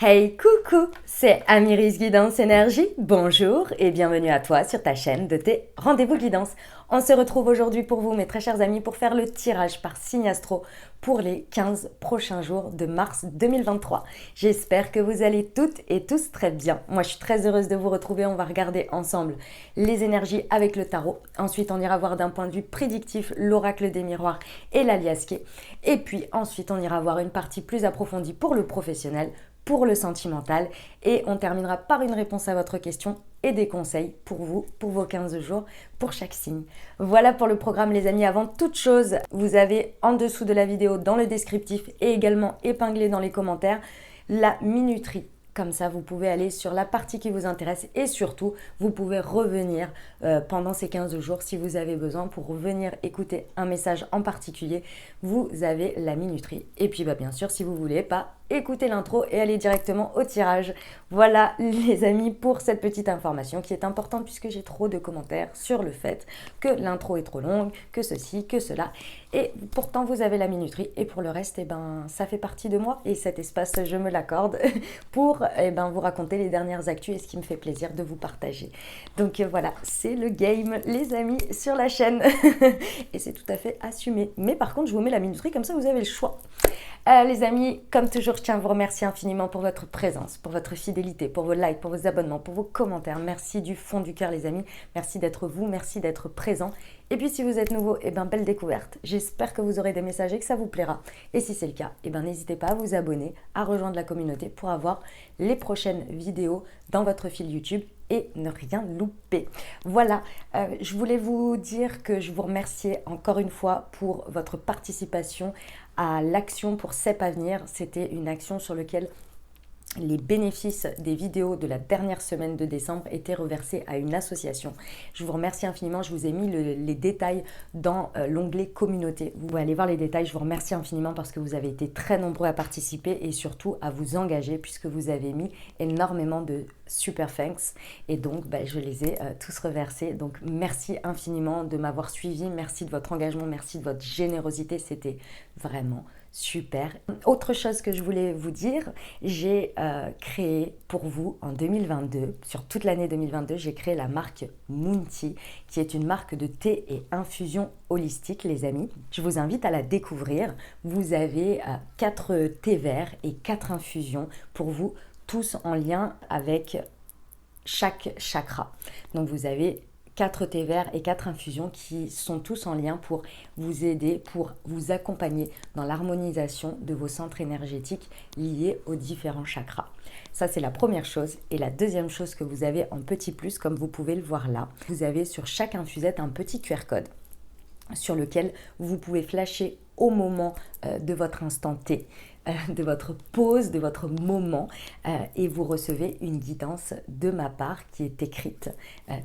Hey coucou, c'est Amiris Guidance Énergie, bonjour et bienvenue à toi sur ta chaîne de tes rendez-vous guidance. On se retrouve aujourd'hui pour vous mes très chers amis pour faire le tirage par signe astro pour les 15 prochains jours de mars 2023. J'espère que vous allez toutes et tous très bien. Moi je suis très heureuse de vous retrouver, on va regarder ensemble les énergies avec le tarot. Ensuite on ira voir d'un point de vue prédictif l'oracle des miroirs et l'aliasqué. Et puis ensuite on ira voir une partie plus approfondie pour le professionnel, pour le sentimental et on terminera par une réponse à votre question et des conseils pour vous, pour vos 15 jours, pour chaque signe. Voilà pour le programme les amis. Avant toute chose, vous avez en dessous de la vidéo dans le descriptif et également épinglé dans les commentaires la minuterie. Comme ça, vous pouvez aller sur la partie qui vous intéresse et surtout, vous pouvez revenir pendant ces 15 jours si vous avez besoin pour revenir écouter un message en particulier. Vous avez la minuterie. Et puis, bien sûr, si vous voulez pas écouter l'intro et aller directement au tirage. Voilà les amis pour cette petite information qui est importante puisque j'ai trop de commentaires sur le fait que l'intro est trop longue, que ceci, que cela. Et pourtant, vous avez la minuterie et pour le reste, ça fait partie de moi et cet espace, je me l'accorde pour vous raconter les dernières actus et ce qui me fait plaisir de vous partager. Donc voilà, c'est le game, les amis, sur la chaîne. Et c'est tout à fait assumé. Mais par contre, je vous mets la minuterie, comme ça, vous avez le choix. Les amis, comme toujours, je tiens à vous remercier infiniment pour votre présence, pour votre fidélité, pour vos likes, pour vos abonnements, pour vos commentaires. Merci du fond du cœur, les amis. Merci d'être vous, merci d'être présent. Et puis, si vous êtes nouveau, belle découverte. J'espère que vous aurez des messages et que ça vous plaira. Et si c'est le cas, n'hésitez pas à vous abonner, à rejoindre la communauté pour avoir les prochaines vidéos dans votre fil YouTube et ne rien louper. Voilà, je voulais vous dire que je vous remerciais encore une fois pour votre participation à l'action pour CEP à venir. C'était une action sur laquelle les bénéfices des vidéos de la dernière semaine de décembre étaient reversés à une association. Je vous remercie infiniment, je vous ai mis les détails dans l'onglet communauté. Vous pouvez aller voir les détails, je vous remercie infiniment parce que vous avez été très nombreux à participer et surtout à vous engager puisque vous avez mis énormément de super thanks et donc je les ai tous reversés. Donc merci infiniment de m'avoir suivi, merci de votre engagement, merci de votre générosité, c'était vraiment super. Autre chose que je voulais vous dire, j'ai créé pour vous en 2022, sur toute l'année 2022, j'ai créé la marque Moonty, qui est une marque de thé et infusion holistique, les amis. Je vous invite à la découvrir. Vous avez 4 thés verts et 4 infusions pour vous, tous en lien avec chaque chakra. Donc vous avez 4 thés verts et 4 infusions qui sont tous en lien pour vous aider, pour vous accompagner dans l'harmonisation de vos centres énergétiques liés aux différents chakras. Ça, c'est la première chose. Et la deuxième chose que vous avez en petit plus, comme vous pouvez le voir là, vous avez sur chaque infusette un petit QR code sur lequel vous pouvez flasher au moment de votre instant T, de votre pause, de votre moment et vous recevez une guidance de ma part qui est écrite,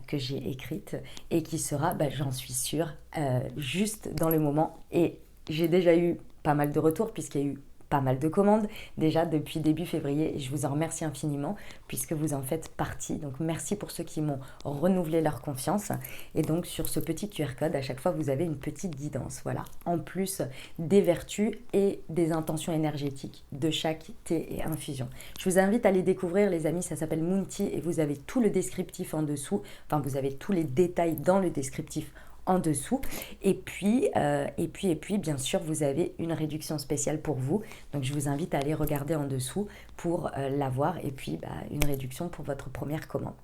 que j'ai écrite et qui sera, j'en suis sûre, juste dans le moment. Et j'ai déjà eu pas mal de retours puisqu'il y a eu pas mal de commandes déjà depuis début février et je vous en remercie infiniment puisque vous en faites partie. Donc merci pour ceux qui m'ont renouvelé leur confiance et donc sur ce petit QR code à chaque fois vous avez une petite guidance, voilà, en plus des vertus et des intentions énergétiques de chaque thé et infusion. Je vous invite à les découvrir les amis, ça s'appelle Moonty et vous avez tout le descriptif en dessous, enfin vous avez tous les détails dans le descriptif en dessous et puis bien sûr vous avez une réduction spéciale pour vous, donc je vous invite à aller regarder en dessous pour l'avoir et puis une réduction pour votre première commande.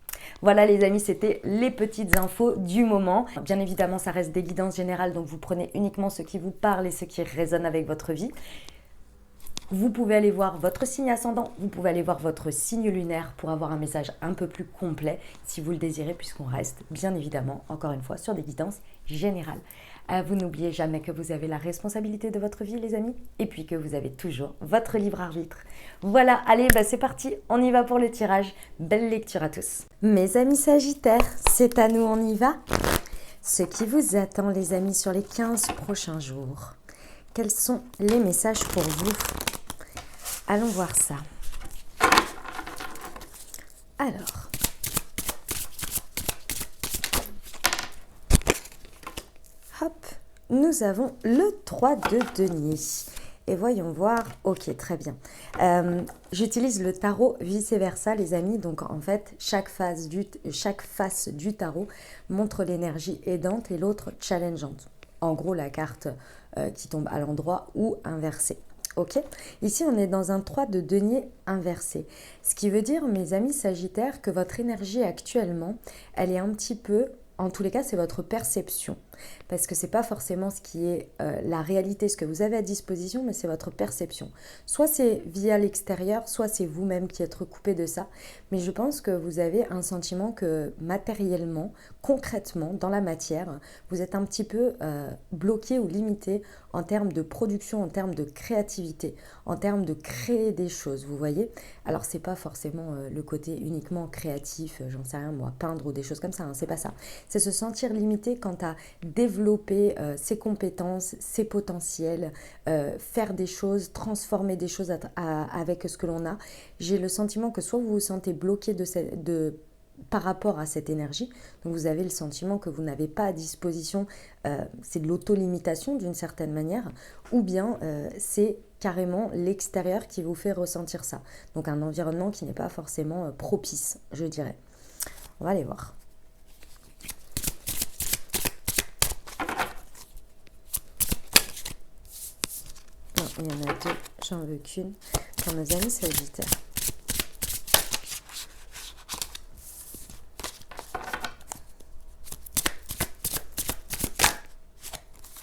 Voilà les amis, c'était les petites infos du moment. Bien évidemment ça reste des guidances générales, donc vous prenez uniquement ce qui vous parle et ce qui résonne avec votre vie. Vous pouvez aller voir votre signe ascendant, vous pouvez aller voir votre signe lunaire pour avoir un message un peu plus complet si vous le désirez, puisqu'on reste bien évidemment, encore une fois, sur des guidances générales. Vous n'oubliez jamais que vous avez la responsabilité de votre vie les amis, et puis que vous avez toujours votre libre arbitre. Voilà, allez, c'est parti, on y va pour le tirage. Belle lecture à tous. Mes amis Sagittaires, c'est à nous, on y va. Ce qui vous attend les amis sur les 15 prochains jours. Quels sont les messages pour vous ? Allons voir ça. Alors, hop, nous avons le 3 de denier. Et voyons voir. Ok, très bien. J'utilise le tarot vice-versa, les amis. Donc, en fait, chaque face du tarot montre l'énergie aidante et l'autre challengeante. En gros, la carte qui tombe à l'endroit ou inversée. Ok. Ici, on est dans un 3 de denier inversé. Ce qui veut dire, mes amis Sagittaires, que votre énergie actuellement, elle est un petit peu, en tous les cas, c'est votre perception. Parce que c'est pas forcément ce qui est la réalité, ce que vous avez à disposition, mais c'est votre perception. Soit c'est via l'extérieur, soit c'est vous-même qui êtes recoupé de ça. Mais je pense que vous avez un sentiment que matériellement, concrètement, dans la matière, vous êtes un petit peu bloqué ou limité en termes de production, en termes de créativité, en termes de créer des choses, vous voyez. Alors c'est pas forcément le côté uniquement créatif, j'en sais rien moi, peindre ou des choses comme ça, hein, c'est pas ça. C'est se sentir limité quant à développer ses compétences, ses potentiels, faire des choses, transformer des choses avec ce que l'on a. J'ai le sentiment que soit vous vous sentez bloqué par rapport à cette énergie, donc vous avez le sentiment que vous n'avez pas à disposition, c'est de l'auto-limitation d'une certaine manière, ou bien c'est carrément l'extérieur qui vous fait ressentir ça. Donc un environnement qui n'est pas forcément propice, je dirais. On va aller voir. Non, il y en a deux, j'en veux qu'une, pour nos amis Sagittaires.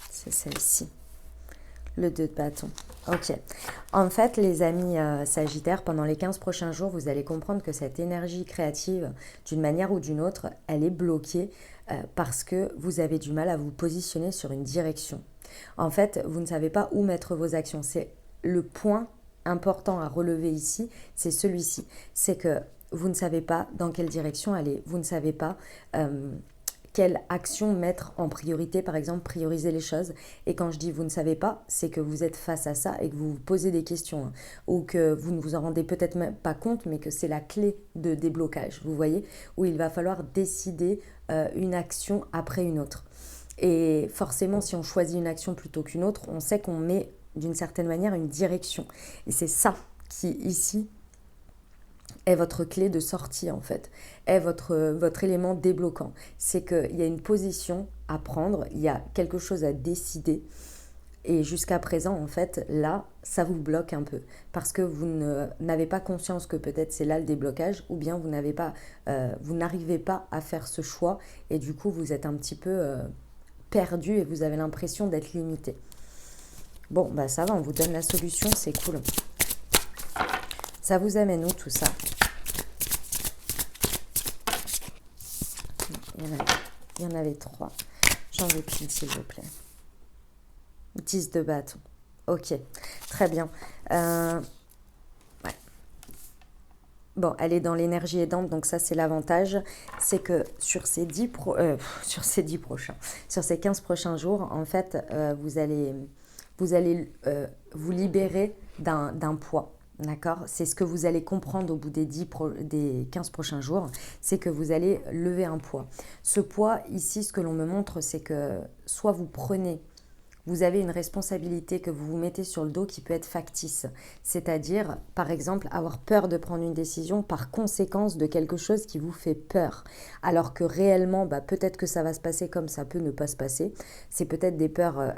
C'est celle-ci, le 2 de bâton. Ok. En fait, les amis Sagittaires, pendant les 15 prochains jours, vous allez comprendre que cette énergie créative, d'une manière ou d'une autre, elle est bloquée parce que vous avez du mal à vous positionner sur une direction. En fait, vous ne savez pas où mettre vos actions. C'est le point important à relever ici, c'est celui-ci. C'est que vous ne savez pas dans quelle direction aller. Vous ne savez pas quelle action mettre en priorité, par exemple, prioriser les choses. Et quand je dis vous ne savez pas, c'est que vous êtes face à ça et que vous vous posez des questions, hein, ou que vous ne vous en rendez peut-être même pas compte, mais que c'est la clé de déblocage, vous voyez, où il va falloir décider une action après une autre. Et forcément, si on choisit une action plutôt qu'une autre, on sait qu'on met d'une certaine manière une direction. Et c'est ça qui, ici, est votre clé de sortie en fait, est votre élément débloquant. C'est qu'il y a une position à prendre, il y a quelque chose à décider. Et jusqu'à présent, en fait, là, ça vous bloque un peu. Parce que vous n'avez pas conscience que peut-être c'est là le déblocage, ou bien vous n'arrivez pas à faire ce choix. Et du coup, vous êtes un petit peu perdu et vous avez l'impression d'être limité. Bon, bah ça va, on vous donne la solution, c'est cool. Ça vous amène où tout ça? Il y en avait 3. J'en veux qu'une, s'il vous plaît. 10 de bâton. Ok, très bien. Ouais. Bon, elle est dans l'énergie aidante, donc ça, c'est l'avantage. C'est que sur ces 15 prochains jours, en fait, vous allez vous libérer d'un poids. D'accord? C'est ce que vous allez comprendre au bout des 15 prochains jours, c'est que vous allez lever un poids. Ce poids, ici, ce que l'on me montre, c'est que soit vous avez une responsabilité que vous vous mettez sur le dos qui peut être factice. C'est-à-dire, par exemple, avoir peur de prendre une décision par conséquence de quelque chose qui vous fait peur. Alors que réellement, peut-être que ça va se passer comme ça peut ne pas se passer. C'est peut-être des peurs,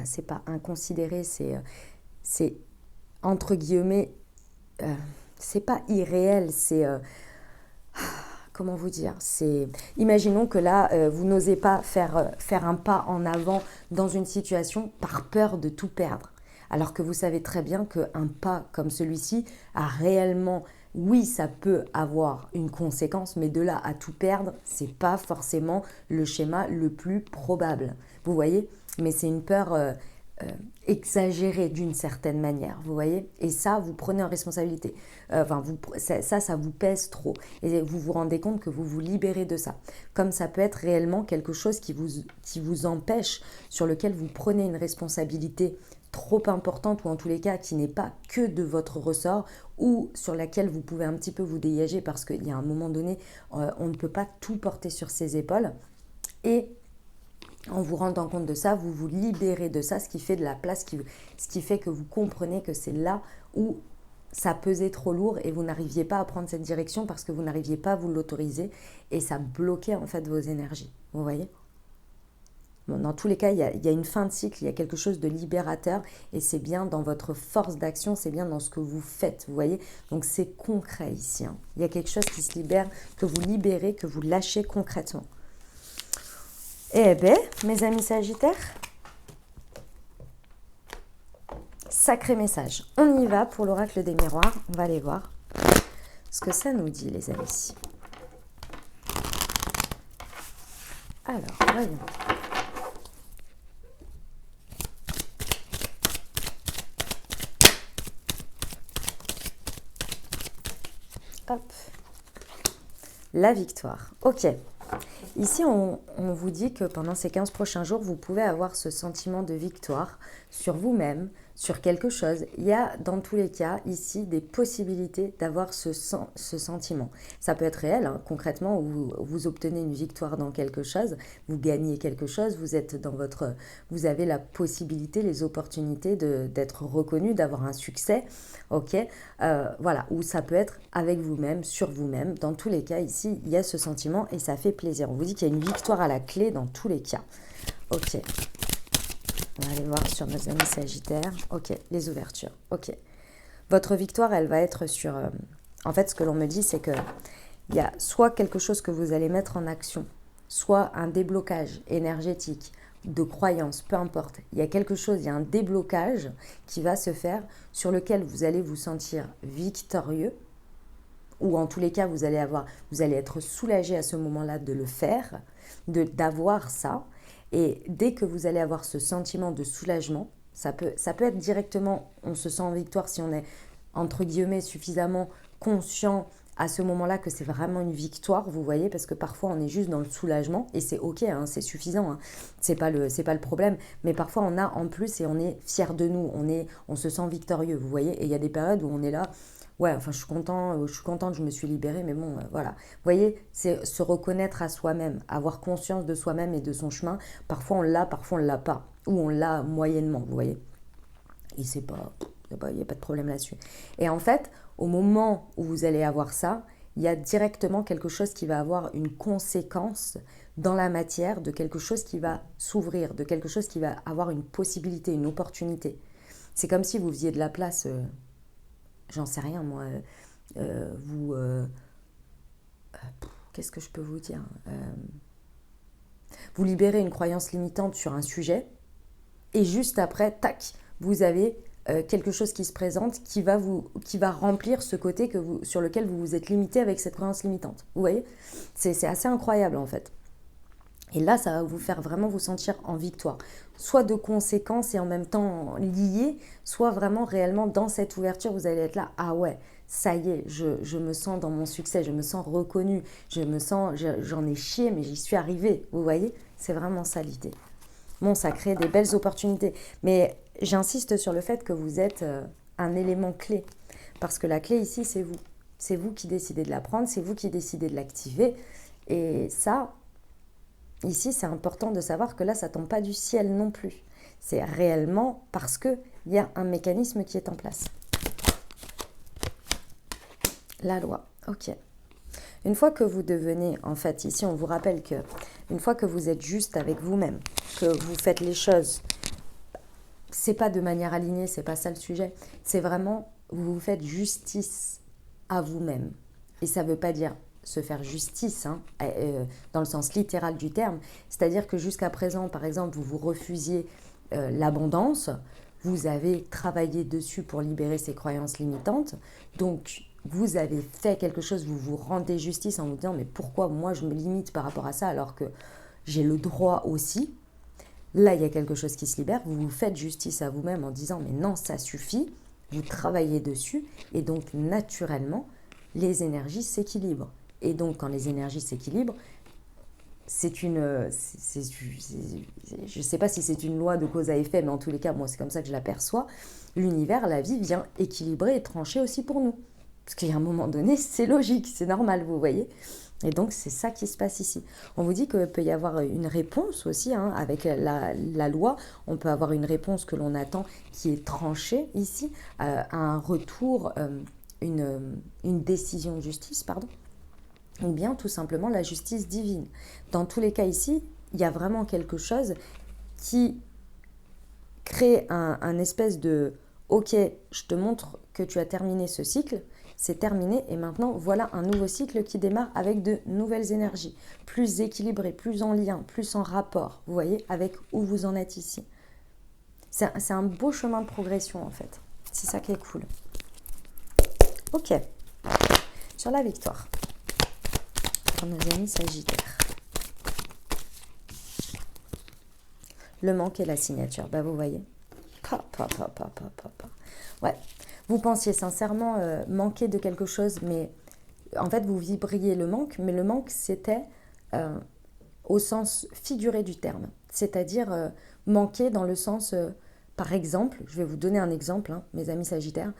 c'est pas inconsidéré, c'est entre guillemets, c'est pas irréel, c'est... comment vous dire, imaginons que là, vous n'osez pas faire un pas en avant dans une situation par peur de tout perdre. Alors que vous savez très bien qu'un pas comme celui-ci a réellement... Oui, ça peut avoir une conséquence, mais de là à tout perdre, c'est pas forcément le schéma le plus probable. Vous voyez? Mais c'est une peur... exagéré d'une certaine manière, vous voyez, et ça vous prenez en responsabilité, ça vous pèse trop et vous vous rendez compte que vous vous libérez de ça, comme ça peut être réellement quelque chose qui vous empêche, sur lequel vous prenez une responsabilité trop importante, ou en tous les cas qui n'est pas que de votre ressort, ou sur laquelle vous pouvez un petit peu vous dégager parce qu'il y a un moment donné on ne peut pas tout porter sur ses épaules. Et En vous rendant compte de ça, vous vous libérez de ça, ce qui fait de la place, ce qui fait que vous comprenez que c'est là où ça pesait trop lourd et vous n'arriviez pas à prendre cette direction parce que vous n'arriviez pas à vous l'autoriser et ça bloquait en fait vos énergies. Vous voyez ? Bon, dans tous les cas, il y a une fin de cycle, il y a quelque chose de libérateur et c'est bien dans votre force d'action, c'est bien dans ce que vous faites, vous voyez. Donc c'est concret ici, hein. Il y a quelque chose qui se libère, que vous libérez, que vous lâchez concrètement. Eh bien, mes amis Sagittaires, sacré message. On y va pour l'oracle des miroirs, on va aller voir ce que ça nous dit les amis. Alors, voyons. Hop. La victoire. Ok. Ici, on vous dit que pendant ces 15 prochains jours, vous pouvez avoir ce sentiment de victoire sur vous-même, sur quelque chose. Il y a dans tous les cas ici des possibilités d'avoir ce sentiment. Ça peut être réel, hein, concrètement, où vous obtenez une victoire dans quelque chose, vous gagnez quelque chose, vous avez la possibilité, les opportunités d'être reconnu, d'avoir un succès, ok, voilà, ou ça peut être avec vous-même, sur vous-même. Dans tous les cas, ici, il y a ce sentiment et ça fait plaisir. On vous dit qu'il y a une victoire à la clé dans tous les cas. Ok. On va aller voir sur nos amis Sagittaires. Ok, les ouvertures. Ok. Votre victoire, elle va être sur... en fait, ce que l'on me dit, c'est que il y a soit quelque chose que vous allez mettre en action, soit un déblocage énergétique, de croyance, peu importe. Il y a quelque chose, il y a un déblocage qui va se faire sur lequel vous allez vous sentir victorieux, ou en tous les cas, vous allez être soulagé à ce moment-là de le faire, d'avoir ça. Et dès que vous allez avoir ce sentiment de soulagement, ça peut être directement, on se sent en victoire si on est, entre guillemets, suffisamment conscient à ce moment-là que c'est vraiment une victoire, vous voyez, parce que parfois on est juste dans le soulagement et c'est ok, hein, c'est suffisant, hein, c'est pas le problème, mais parfois on a en plus et on est fier de nous, on se sent victorieux, vous voyez, et il y a des périodes où on est là, ouais, enfin je suis contente, je me suis libérée, mais bon, voilà. Vous voyez, c'est se reconnaître à soi-même, avoir conscience de soi-même et de son chemin. Parfois on l'a, parfois on l'a pas, ou on l'a moyennement, vous voyez. Et c'est pas, il n'y a pas de problème là-dessus. Et en fait, au moment où vous allez avoir ça, il y a directement quelque chose qui va avoir une conséquence dans la matière, de quelque chose qui va s'ouvrir, de quelque chose qui va avoir une possibilité, une opportunité. C'est comme si vous faisiez de la place... j'en sais rien moi, qu'est-ce que je peux vous dire, vous libérez une croyance limitante sur un sujet et juste après, tac, vous avez quelque chose qui se présente qui va remplir ce côté sur lequel vous vous êtes limité avec cette croyance limitante. Vous voyez, c'est assez incroyable en fait. Et là, ça va vous faire vraiment vous sentir en victoire. Soit de conséquences et en même temps liées, soit vraiment réellement dans cette ouverture, vous allez être là, ah ouais, ça y est, je me sens dans mon succès, je me sens reconnue, j'en ai chié, mais j'y suis arrivée. Vous voyez, c'est vraiment ça l'idée. Bon, ça crée des belles opportunités. Mais j'insiste sur le fait que vous êtes un élément clé. Parce que la clé ici, c'est vous. C'est vous qui décidez de la prendre, c'est vous qui décidez de l'activer. Et ça... ici, c'est important de savoir que là, ça ne tombe pas du ciel non plus. C'est réellement parce qu'il y a un mécanisme qui est en place. La loi, ok. Une fois que vous devenez, en fait, ici, on vous rappelle que une fois que vous êtes juste avec vous-même, que vous faites les choses, c'est pas de manière alignée, c'est pas ça le sujet. C'est vraiment, vous vous faites justice à vous-même. Et ça ne veut pas dire se faire justice, hein, dans le sens littéral du terme. C'est-à-dire que jusqu'à présent, par exemple, vous refusiez l'abondance, vous avez travaillé dessus pour libérer ces croyances limitantes, donc vous avez fait quelque chose, vous vous rendez justice en vous disant mais pourquoi moi je me limite par rapport à ça alors que j'ai le droit aussi. Là, il y a quelque chose qui se libère, vous vous faites justice à vous-même en disant mais non, ça suffit, vous travaillez dessus et donc naturellement, les énergies s'équilibrent. Et donc, quand les énergies s'équilibrent, je ne sais pas si c'est une loi de cause à effet, mais en tous les cas, moi, c'est comme ça que je l'aperçois. L'univers, la vie vient équilibrer et trancher aussi pour nous. Parce qu'il y a un moment donné, c'est logique, c'est normal, vous voyez. Et donc, c'est ça qui se passe ici. On vous dit qu'il peut y avoir une réponse aussi, hein, avec la loi. On peut avoir une réponse que l'on attend qui est tranchée ici, un retour, une décision de justice, pardon, ou bien tout simplement la justice divine. Dans tous les cas ici, il y a vraiment quelque chose qui crée un espèce de ok, je te montre que tu as terminé ce cycle, c'est terminé et maintenant voilà un nouveau cycle qui démarre avec de nouvelles énergies, plus équilibrées, plus en lien, plus en rapport, vous voyez, avec où vous en êtes ici. C'est un beau chemin de progression en fait, c'est ça qui est cool. Ok, sur la victoire, pour nos amis sagittaires. Le manque et la signature, bah vous voyez. Ouais, vous pensiez sincèrement manquer de quelque chose, mais en fait vous vibriez le manque, mais le manque c'était au sens figuré du terme, c'est-à-dire manquer dans le sens, par exemple, je vais vous donner un exemple, hein, mes amis sagittaires,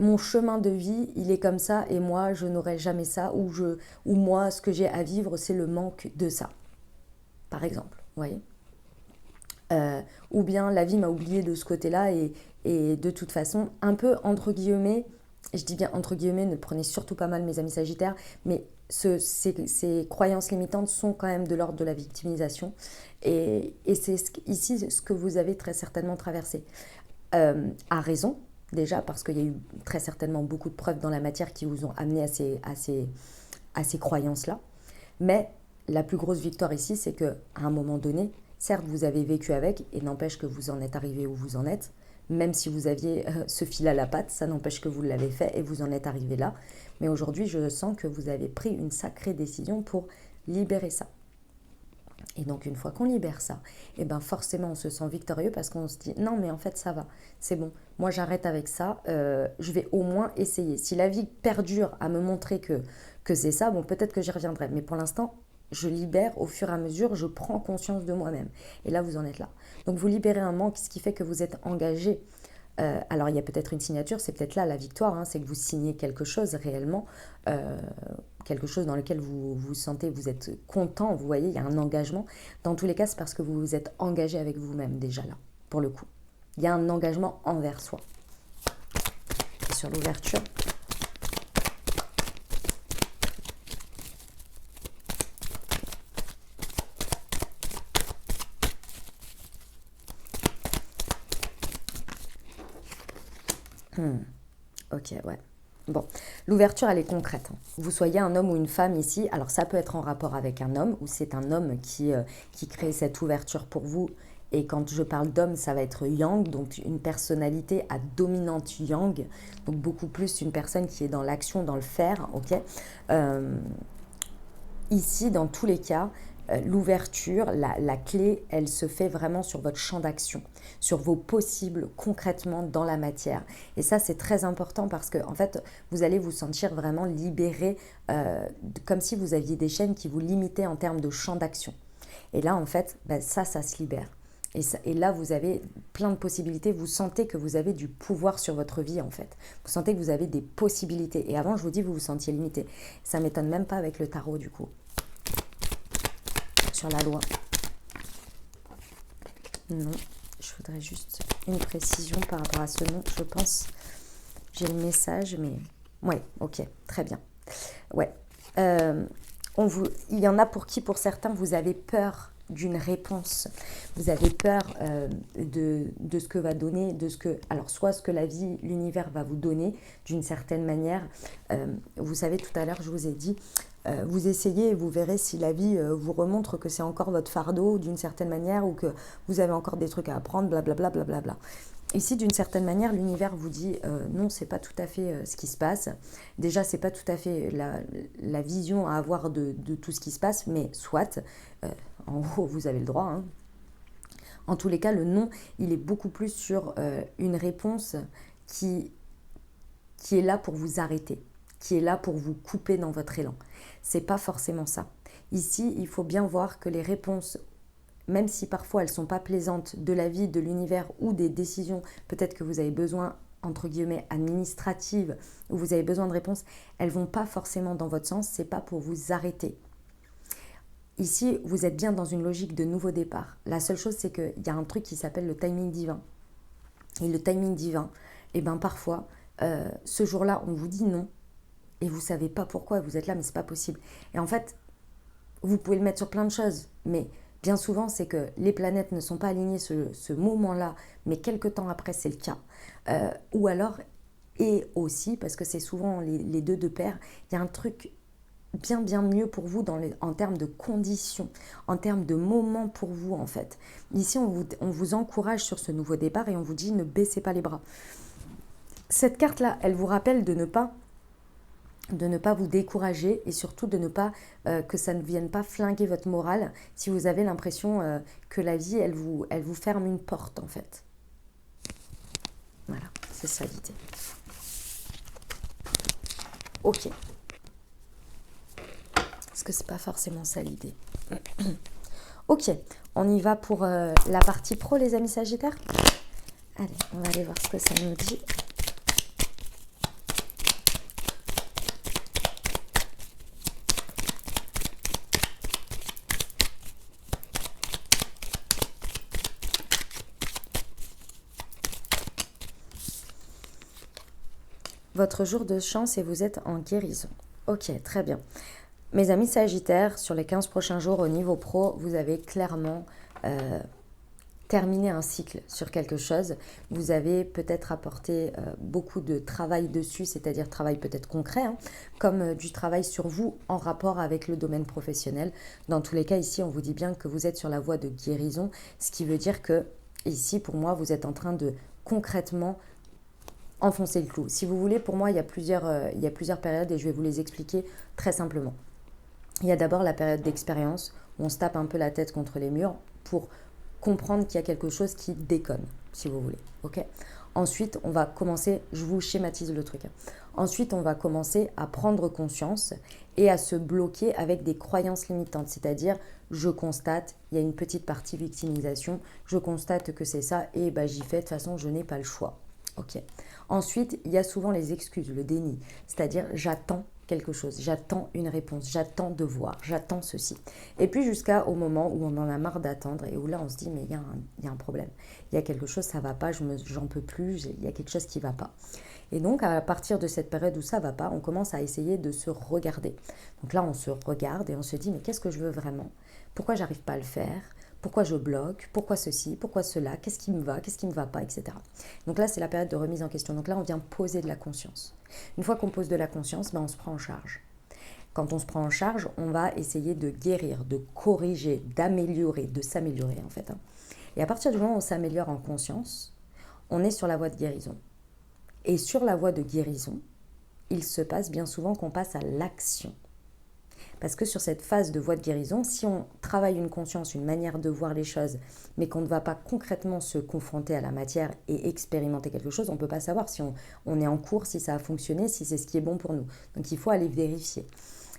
mon chemin de vie, il est comme ça et moi je n'aurai jamais ça, ou moi ce que j'ai à vivre c'est le manque de ça, par exemple, vous voyez. Ou bien la vie m'a oublié de ce côté-là et de toute façon, un peu entre guillemets, je dis bien entre guillemets, ne prenez surtout pas mal mes amis sagittaires, mais ces croyances limitantes sont quand même de l'ordre de la victimisation et c'est ici ce que vous avez très certainement traversé. À raison, déjà parce qu'il y a eu très certainement beaucoup de preuves dans la matière qui vous ont amené à ces croyances-là, mais la plus grosse victoire ici, c'est qu'à un moment donné, certes, vous avez vécu avec, et n'empêche que vous en êtes arrivé où vous en êtes. Même si vous aviez ce fil à la patte, ça n'empêche que vous l'avez fait et vous en êtes arrivé là. Mais aujourd'hui, je sens que vous avez pris une sacrée décision pour libérer ça. Et donc, une fois qu'on libère ça, et ben forcément, on se sent victorieux parce qu'on se dit « Non, mais en fait, ça va, c'est bon. Moi, j'arrête avec ça. Je vais au moins essayer. Si la vie perdure à me montrer que c'est ça, bon, peut-être que j'y reviendrai. Mais pour l'instant, je libère au fur et à mesure, je prends conscience de moi-même. Et là, vous en êtes là. Donc, vous libérez un manque, ce qui fait que vous êtes engagé. Alors, il y a peut-être une signature, c'est peut-être là la victoire, hein, c'est que vous signez quelque chose réellement, quelque chose dans lequel vous vous sentez, vous êtes content, vous voyez, il y a un engagement. Dans tous les cas, c'est parce que vous vous êtes engagé avec vous-même déjà là, pour le coup. Il y a un engagement envers soi. Et sur l'ouverture, ok, ouais. Bon, l'ouverture, elle est concrète, hein. Vous soyez un homme ou une femme ici, alors ça peut être en rapport avec un homme, ou c'est un homme qui crée cette ouverture pour vous. Et quand je parle d'homme, ça va être yang, donc une personnalité à dominante yang, donc beaucoup plus une personne qui est dans l'action, dans le faire, ok. Ici, dans tous les cas, l'ouverture, la clé, elle se fait vraiment sur votre champ d'action, sur vos possibles concrètement dans la matière. Et ça, c'est très important parce que, en fait, vous allez vous sentir vraiment libéré, comme si vous aviez des chaînes qui vous limitaient en termes de champ d'action. Et là, en fait, ça se libère. Et là, vous avez plein de possibilités. Vous sentez que vous avez du pouvoir sur votre vie, en fait. Vous sentez que vous avez des possibilités. Et avant, je vous dis, vous vous sentiez limité. Ça ne m'étonne même pas avec le tarot, du coup. Sur la loi. Non, je voudrais juste une précision par rapport à ce nom. Je pense, j'ai le message, mais... Ouais, ok, très bien. Ouais. Il y en a pour qui, pour certains, vous avez peur d'une réponse. Vous avez peur de ce que va donner, alors soit ce que la vie, l'univers va vous donner d'une certaine manière. Vous savez, tout à l'heure, je vous ai dit, vous essayez et vous verrez si la vie vous remontre que c'est encore votre fardeau d'une certaine manière ou que vous avez encore des trucs à apprendre, blablabla, blablabla. Ici, d'une certaine manière, l'univers vous dit non, c'est pas tout à fait ce qui se passe. Déjà, c'est pas tout à fait la vision à avoir de tout ce qui se passe, mais soit, en gros, vous avez le droit. Hein. En tous les cas, le non, il est beaucoup plus sur une réponse qui est là pour vous arrêter, qui est là pour vous couper dans votre élan. C'est pas forcément ça. Ici, il faut bien voir que les réponses, même si parfois elles ne sont pas plaisantes, de la vie, de l'univers ou des décisions peut-être que vous avez besoin entre guillemets, administratives, où vous avez besoin de réponses, elles ne vont pas forcément dans votre sens, ce n'est pas pour vous arrêter. Ici, vous êtes bien dans une logique de nouveau départ. La seule chose, c'est qu'il y a un truc qui s'appelle le timing divin. Et le timing divin, parfois, ce jour-là, on vous dit non, et vous ne savez pas pourquoi, vous êtes là, mais ce n'est pas possible. Et en fait, vous pouvez le mettre sur plein de choses, mais bien souvent, c'est que les planètes ne sont pas alignées ce moment-là, mais quelques temps après, c'est le cas. Ou alors, et aussi, parce que c'est souvent les deux de pair, il y a un truc bien mieux pour vous en termes de conditions, en termes de moments pour vous, en fait. Ici, on vous encourage sur ce nouveau départ et on vous dit ne baissez pas les bras. Cette carte-là, elle vous rappelle de ne pas vous décourager et surtout de ne pas que ça ne vienne pas flinguer votre morale si vous avez l'impression que la vie, elle vous ferme une porte, en fait. Voilà, c'est ça l'idée. Ok. Parce que c'est pas forcément ça l'idée. Ok, on y va pour la partie pro, les amis Sagittaires. Allez, on va aller voir ce que ça nous dit. Votre jour de chance et vous êtes en guérison. Ok, très bien. Mes amis Sagittaires, sur les 15 prochains jours au niveau pro, vous avez clairement terminé un cycle sur quelque chose. Vous avez peut-être apporté beaucoup de travail dessus, c'est-à-dire travail peut-être concret, comme du travail sur vous en rapport avec le domaine professionnel. Dans tous les cas, ici, on vous dit bien que vous êtes sur la voie de guérison, ce qui veut dire que, ici, pour moi, vous êtes en train de concrètement enfoncer le clou. Si vous voulez, pour moi, il y a plusieurs périodes et je vais vous les expliquer très simplement. Il y a d'abord la période d'expérience où on se tape un peu la tête contre les murs pour comprendre qu'il y a quelque chose qui déconne, si vous voulez. Okay. Ensuite, on va commencer, je vous schématise le truc. Ensuite, on va commencer à prendre conscience et à se bloquer avec des croyances limitantes. C'est-à-dire, je constate, il y a une petite partie victimisation, je constate que c'est ça et j'y fais, de toute façon, je n'ai pas le choix. Ok. Ensuite, il y a souvent les excuses, le déni. C'est-à-dire, j'attends quelque chose, j'attends une réponse, j'attends de voir, j'attends ceci. Et puis jusqu'au moment où on en a marre d'attendre et où là on se dit mais il y a un problème, il y a quelque chose, ça va pas, j'en peux plus, il y a quelque chose qui va pas. Et donc à partir de cette période où ça va pas, on commence à essayer de se regarder. Donc là on se regarde et on se dit mais qu'est-ce que je veux vraiment? Pourquoi j'arrive pas à le faire? Pourquoi je bloque? Pourquoi ceci? Pourquoi cela? Qu'est-ce qui me va? Qu'est-ce qui ne me va pas? Etc. Donc là, c'est la période de remise en question. Donc là, on vient poser de la conscience. Une fois qu'on pose de la conscience, on se prend en charge. Quand on se prend en charge, on va essayer de guérir, de corriger, d'améliorer, de s'améliorer en fait. Et à partir du moment où on s'améliore en conscience, on est sur la voie de guérison. Et sur la voie de guérison, il se passe bien souvent qu'on passe à l'action. Parce que sur cette phase de voie de guérison, si on travaille une conscience, une manière de voir les choses, mais qu'on ne va pas concrètement se confronter à la matière et expérimenter quelque chose, on ne peut pas savoir si on est en cours, si ça a fonctionné, si c'est ce qui est bon pour nous. Donc il faut aller vérifier.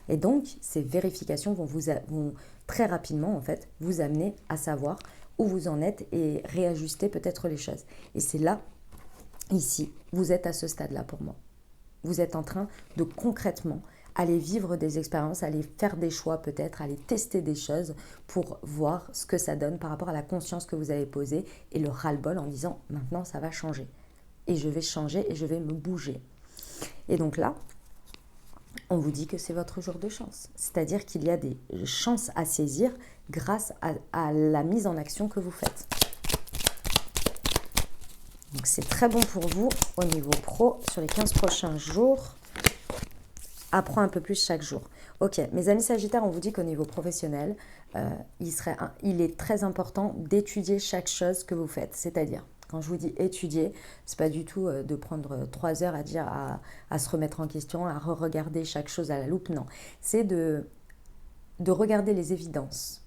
Et donc ces vérifications vont très rapidement en fait vous amener à savoir où vous en êtes et réajuster peut-être les choses. Et c'est là, ici, vous êtes à ce stade-là pour moi. Vous êtes en train de concrètement aller vivre des expériences, aller faire des choix peut-être, aller tester des choses pour voir ce que ça donne par rapport à la conscience que vous avez posée et le ras-le-bol en disant maintenant ça va changer. Et je vais changer et je vais me bouger. Et donc là, on vous dit que c'est votre jour de chance. C'est-à-dire qu'il y a des chances à saisir grâce à la mise en action que vous faites. Donc c'est très bon pour vous au niveau pro sur les 15 prochains jours. Apprends un peu plus chaque jour. Ok, mes amis Sagittaires, on vous dit qu'au niveau professionnel, il est très important d'étudier chaque chose que vous faites. C'est-à-dire, quand je vous dis étudier, c'est pas du tout de prendre 3 heures à se remettre en question, à re-regarder chaque chose à la loupe, non. C'est de regarder les évidences.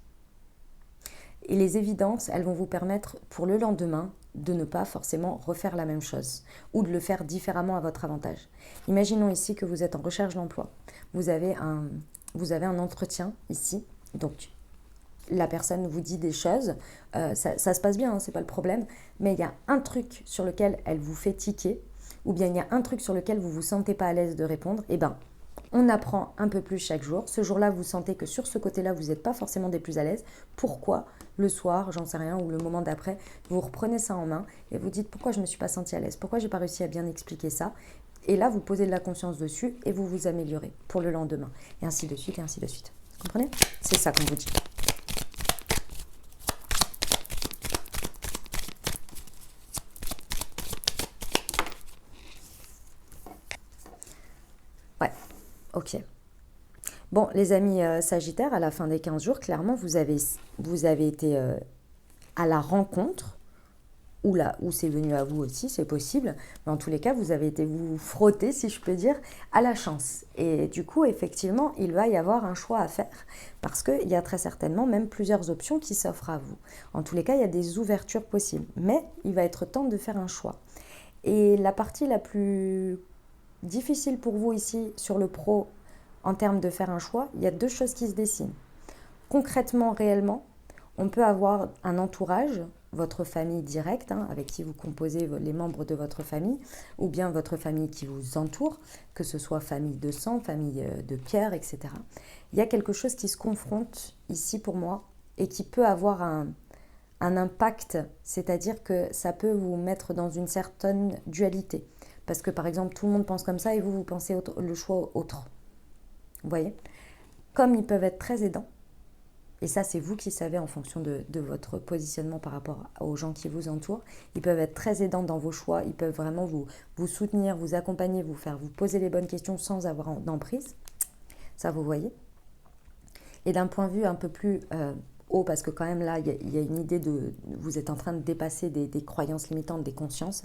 Et les évidences, elles vont vous permettre pour le lendemain de ne pas forcément refaire la même chose ou de le faire différemment à votre avantage. Imaginons ici que vous êtes en recherche d'emploi. Vous avez un entretien ici, donc la personne vous dit des choses, ça se passe bien, c'est pas le problème, mais il y a un truc sur lequel elle vous fait tiquer ou bien il y a un truc sur lequel vous ne vous sentez pas à l'aise de répondre, eh bien, on apprend un peu plus chaque jour. Ce jour-là, vous sentez que sur ce côté-là, vous n'êtes pas forcément des plus à l'aise. Pourquoi le soir, j'en sais rien, ou le moment d'après, vous reprenez ça en main et vous dites pourquoi je ne me suis pas sentie à l'aise, pourquoi je n'ai pas réussi à bien expliquer ça. Et là, vous posez de la conscience dessus et vous vous améliorez pour le lendemain. Et ainsi de suite, et ainsi de suite. Vous comprenez? C'est ça qu'on vous dit. Ouais, ok. Bon, les amis Sagittaires, à la fin des 15 jours, clairement, vous avez été à la rencontre, ou c'est venu à vous aussi, c'est possible, mais en tous les cas, vous avez été vous frotter, si je peux dire, à la chance. Et du coup, effectivement, il va y avoir un choix à faire, parce qu'il y a très certainement même plusieurs options qui s'offrent à vous. En tous les cas, il y a des ouvertures possibles, mais il va être temps de faire un choix. Et la partie la plus difficile pour vous ici, sur le pro, en termes de faire un choix, il y a deux choses qui se dessinent. Concrètement, réellement, on peut avoir un entourage, votre famille directe, avec qui vous composez les membres de votre famille, ou bien votre famille qui vous entoure, que ce soit famille de sang, famille de cœur, etc. Il y a quelque chose qui se confronte ici pour moi et qui peut avoir un impact, c'est-à-dire que ça peut vous mettre dans une certaine dualité. Parce que par exemple, tout le monde pense comme ça et vous pensez le choix autre. Vous voyez? Comme ils peuvent être très aidants, et ça c'est vous qui savez en fonction de votre positionnement par rapport aux gens qui vous entourent, ils peuvent être très aidants dans vos choix, ils peuvent vraiment vous soutenir, vous accompagner, vous faire vous poser les bonnes questions sans avoir d'emprise. Ça vous voyez? Et d'un point de vue un peu plus haut, parce que quand même là, il y a une idée de... Vous êtes en train de dépasser des croyances limitantes, des consciences.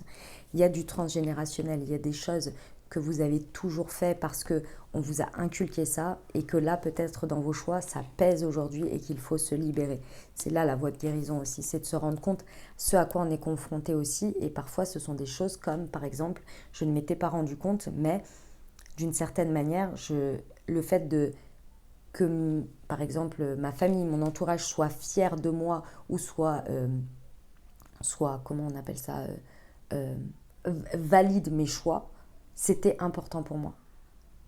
Il y a du transgénérationnel, il y a des choses que vous avez toujours fait parce qu'on vous a inculqué ça et que là, peut-être dans vos choix, ça pèse aujourd'hui et qu'il faut se libérer. C'est là la voie de guérison aussi, c'est de se rendre compte ce à quoi on est confronté aussi. Et parfois, ce sont des choses comme, par exemple, je ne m'étais pas rendu compte, mais d'une certaine manière, le fait que, par exemple, ma famille, mon entourage soit fier de moi ou soit, comment on appelle ça, valide mes choix, c'était important pour moi.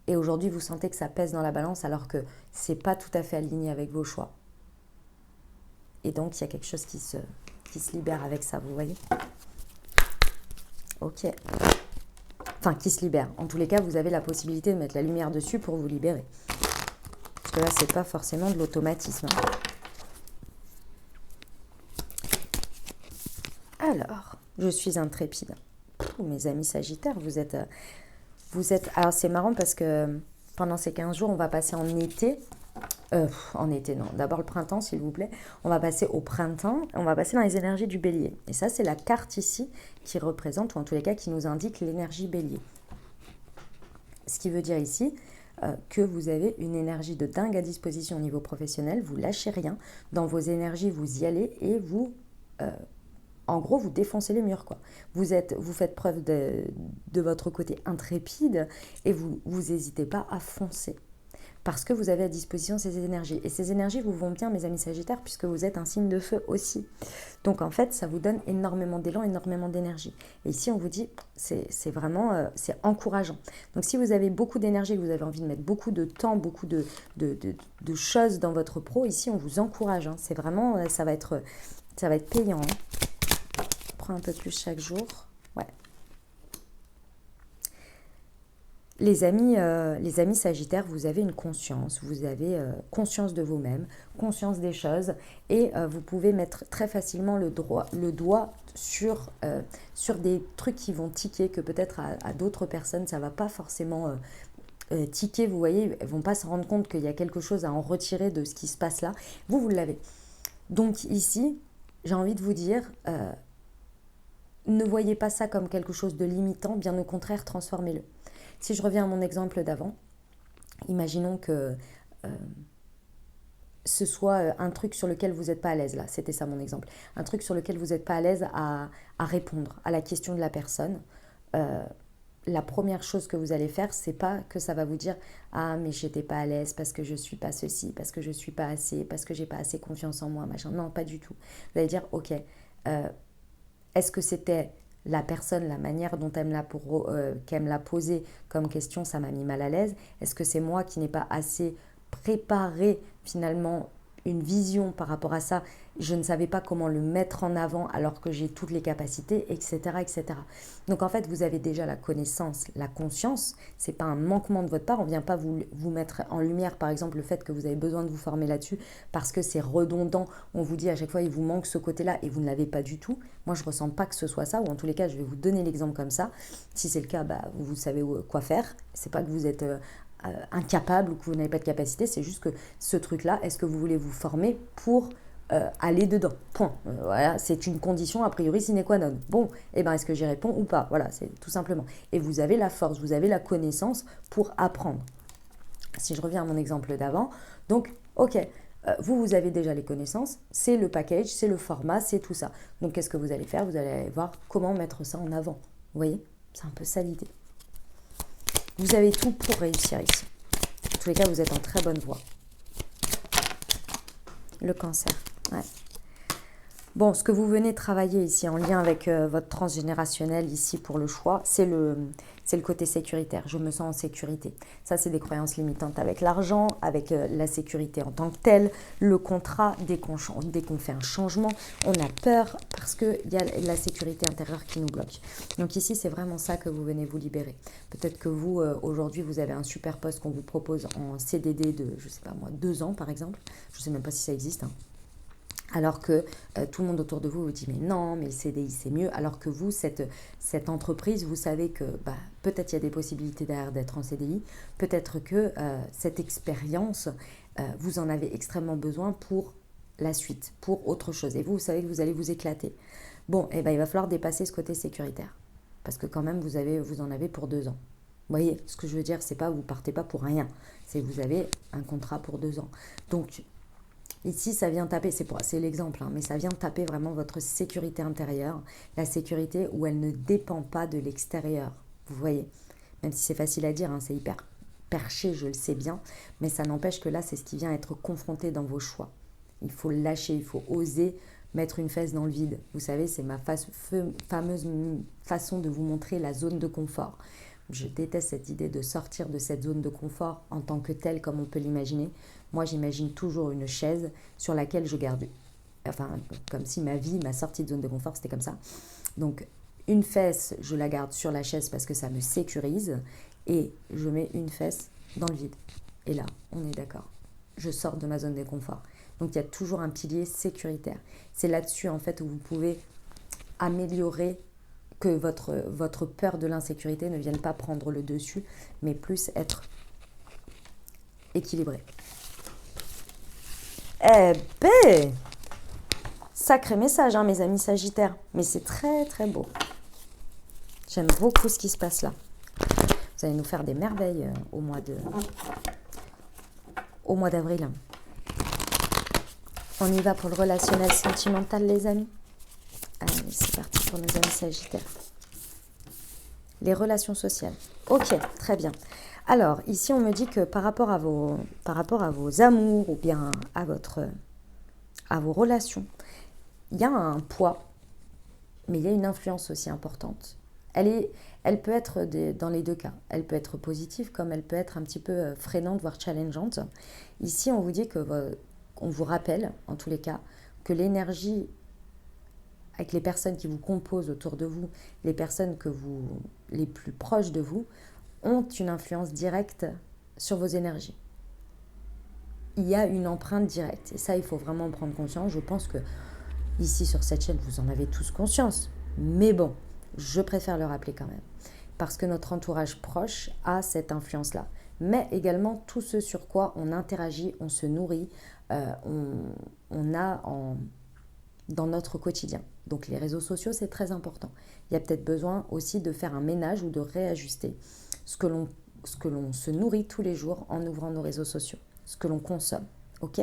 Et aujourd'hui, vous sentez que ça pèse dans la balance alors que c'est pas tout à fait aligné avec vos choix. Et donc, il y a quelque chose qui se libère avec ça, vous voyez? Ok. Enfin, qui se libère. En tous les cas, vous avez la possibilité de mettre la lumière dessus pour vous libérer. Parce que là, c'est pas forcément de l'automatisme. Alors, je suis intrépide. Mes amis Sagittaires, vous êtes... Alors, c'est marrant parce que pendant ces 15 jours, on va passer en été. En été, non. D'abord le printemps, s'il vous plaît. On va passer au printemps. On va passer dans les énergies du bélier. Et ça, c'est la carte ici qui représente, ou en tous les cas, qui nous indique l'énergie bélier. Ce qui veut dire ici que vous avez une énergie de dingue à disposition au niveau professionnel. Vous lâchez rien. Dans vos énergies, vous y allez et vous... en gros, vous défoncez les murs, quoi. Vous faites preuve de votre côté intrépide et vous n'hésitez pas à foncer. Parce que vous avez à disposition ces énergies. Et ces énergies vous vont bien, mes amis Sagittaires, puisque vous êtes un signe de feu aussi. Donc, en fait, ça vous donne énormément d'élan, énormément d'énergie. Et ici, on vous dit, c'est vraiment, c'est encourageant. Donc, si vous avez beaucoup d'énergie, que vous avez envie de mettre beaucoup de temps, beaucoup de choses dans votre pro, ici, on vous encourage. Hein. C'est vraiment, ça va être payant. Hein. Prends un peu plus chaque jour. Ouais. Les amis Sagittaires, vous avez une conscience, vous avez conscience de vous-même, conscience des choses et vous pouvez mettre très facilement le doigt sur des trucs qui vont tiquer, que peut-être à d'autres personnes ça ne va pas forcément tiquer, vous voyez, elles ne vont pas se rendre compte qu'il y a quelque chose à en retirer de ce qui se passe là. Vous l'avez. Donc ici, j'ai envie de vous dire... ne voyez pas ça comme quelque chose de limitant, bien au contraire, transformez-le. Si je reviens à mon exemple d'avant, imaginons que ce soit un truc sur lequel vous n'êtes pas à l'aise, là, c'était ça mon exemple, un truc sur lequel vous n'êtes pas à l'aise à répondre à la question de la personne. La première chose que vous allez faire, c'est pas que ça va vous dire « Ah, mais j'étais pas à l'aise parce que je suis pas ceci, parce que je suis pas assez, parce que j'ai pas assez confiance en moi, machin. » Non, pas du tout. Vous allez dire « Ok, est-ce que c'était la personne, la manière dont qu'elle me l'a posée comme question, ça m'a mis mal à l'aise? Est-ce que c'est moi qui n'ai pas assez préparé finalement une vision par rapport à ça? Je ne savais pas comment le mettre en avant alors que j'ai toutes les capacités, etc., etc. Donc en fait, vous avez déjà la connaissance, la conscience. C'est pas un manquement de votre part. On ne vient pas vous mettre en lumière, par exemple, le fait que vous avez besoin de vous former là-dessus parce que c'est redondant. On vous dit à chaque fois, il vous manque ce côté-là et vous ne l'avez pas du tout. Moi, je ne ressens pas que ce soit ça, ou en tous les cas, je vais vous donner l'exemple comme ça. Si c'est le cas, vous savez quoi faire. C'est pas que vous êtes incapable ou que vous n'avez pas de capacité, c'est juste que ce truc-là, est-ce que vous voulez vous former pour aller dedans? Point. Voilà, c'est une condition a priori sine qua non. Bon, et ben est-ce que j'y réponds ou pas? Voilà, c'est tout simplement. Et vous avez la force, vous avez la connaissance pour apprendre. Si je reviens à mon exemple d'avant, donc, ok, vous avez déjà les connaissances, c'est le package, c'est le format, c'est tout ça. Donc, qu'est-ce que vous allez faire? Vous allez voir comment mettre ça en avant. Vous voyez? C'est un peu ça l'idée. Vous avez tout pour réussir ici. En tous les cas, vous êtes en très bonne voie. Le cancer, ouais. Bon, ce que vous venez travailler ici en lien avec votre transgénérationnel ici pour le choix, c'est le côté sécuritaire. Je me sens en sécurité. Ça, c'est des croyances limitantes avec l'argent, avec la sécurité en tant que telle, le contrat, dès qu'on fait un changement, on a peur parce qu'il y a la sécurité intérieure qui nous bloque. Donc ici, c'est vraiment ça que vous venez vous libérer. Peut-être que vous, aujourd'hui, vous avez un super poste qu'on vous propose en CDD de, je sais pas moi, 2 ans par exemple. Je ne sais même pas si ça existe, hein. Alors que tout le monde autour de vous vous dit mais non, mais le CDI c'est mieux. Alors que vous, cette entreprise, vous savez que peut-être il y a des possibilités derrière d'être en CDI. Peut-être que cette expérience, vous en avez extrêmement besoin pour la suite, pour autre chose. Et vous savez que vous allez vous éclater. Bon, il va falloir dépasser ce côté sécuritaire. Parce que quand même, vous en avez pour 2 ans. Vous voyez, ce que je veux dire, c'est pas vous partez pas pour rien. C'est vous avez un contrat pour 2 ans. Donc, ici, ça vient taper, c'est l'exemple, hein, mais ça vient taper vraiment votre sécurité intérieure, la sécurité où elle ne dépend pas de l'extérieur. Vous voyez, même si c'est facile à dire, hein, c'est hyper perché, je le sais bien, mais ça n'empêche que là, c'est ce qui vient être confronté dans vos choix. Il faut lâcher, il faut oser mettre une fesse dans le vide. Vous savez, c'est ma fameuse façon de vous montrer la zone de confort. Je déteste cette idée de sortir de cette zone de confort en tant que telle, comme on peut l'imaginer. Moi, j'imagine toujours une chaise sur laquelle je garde, enfin, comme si ma sortie de zone de confort, c'était comme ça. Donc, une fesse, je la garde sur la chaise parce que ça me sécurise et je mets une fesse dans le vide. Et là, on est d'accord. Je sors de ma zone de confort. Donc, il y a toujours un pilier sécuritaire. C'est là-dessus, en fait, où vous pouvez améliorer que votre peur de l'insécurité ne vienne pas prendre le dessus, mais plus être équilibré. Eh ben, sacré message, hein, mes amis Sagittaires. Mais c'est très, très beau. J'aime beaucoup ce qui se passe là. Vous allez nous faire des merveilles au mois d'avril. On y va pour le relationnel sentimental, les amis. Allez, c'est parti pour nos amis Sagittaires. Les relations sociales. Ok, très bien. Alors, ici, on me dit que par rapport à vos amours ou bien à vos relations, il y a un poids, mais il y a une influence aussi importante. Elle peut être dans les deux cas. Elle peut être positive comme elle peut être un petit peu freinante, voire challengeante. Ici, on vous dit on vous rappelle, en tous les cas, que l'énergie avec les personnes qui vous composent autour de vous, les personnes les plus proches de vous, ont une influence directe sur vos énergies. Il y a une empreinte directe. Et ça, il faut vraiment en prendre conscience. Je pense que ici, sur cette chaîne, vous en avez tous conscience. Mais bon, je préfère le rappeler quand même. Parce que notre entourage proche a cette influence-là. Mais également tout ce sur quoi on interagit, on se nourrit, on a dans notre quotidien. Donc les réseaux sociaux, c'est très important. Il y a peut-être besoin aussi de faire un ménage ou de réajuster ce que l'on se nourrit tous les jours en ouvrant nos réseaux sociaux, ce que l'on consomme. Ok ?